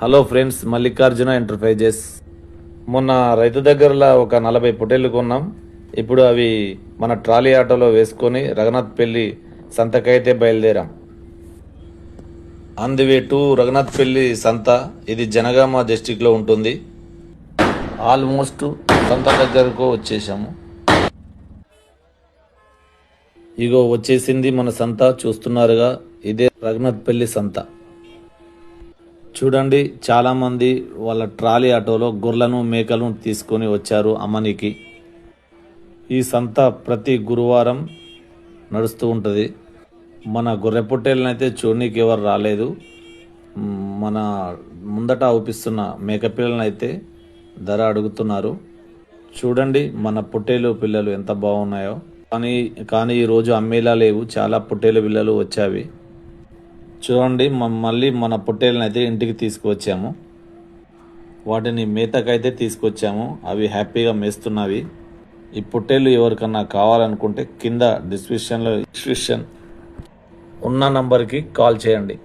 Hello friends, Mallikarjuna enterprises. మొన్న రైతు దగ్గరలో ఒక 40 పొట్టేళ్లు కొన్నాం. ఇప్పుడు అవి మన ట్రాలీ ఆటోలో వేసుకొని రఘునాథ్పల్లి సంతకైతే బయలుదేరాం. On the way to Raghunathpalli సంత. ఇది జనగామ డిస్టిక్లో ఉంటుంది. ఆల్మోస్ట్ సంత దగ్గరకు వచ్చేసాము. ఇగో వచ్చేసింది మన సంత. చూస్తున్నారుగా, ఇదే రఘునాథ్పల్లి సంత. చూడండి, చాలా మంది వాళ్ళ ట్రాలీ ఆటోలో గొర్రెలను మేకలను తీసుకొని వచ్చారు అమ్మనికి. ఈ సంత ప్రతి గురువారం నడుస్తూ ఉంటుంది. మన గొర్రె పొట్టేళ్ళనైతే చూడనీకి ఎవరు రాలేదు. మన ముందట ఊపిస్తున్న మేకపిల్లలను అయితే ధర అడుగుతున్నారు. చూడండి మన పొట్టేలు పిల్లలు ఎంత బాగున్నాయో. కానీ ఈరోజు అమ్మేలా లేవు. చాలా పొట్టేలు పిల్లలు వచ్చావి. చూడండి, మళ్ళీ మన పొట్టేళ్ళని అయితే ఇంటికి తీసుకువచ్చాము. వాటిని మేతకైతే తీసుకొచ్చాము. అవి హ్యాపీగా మేస్తున్నవి. ఈ పొట్టేళ్ళు ఎవరికన్నా కావాలనుకుంటే కింద డిస్క్రిప్షన్ ఉన్న నంబర్కి కాల్ చేయండి.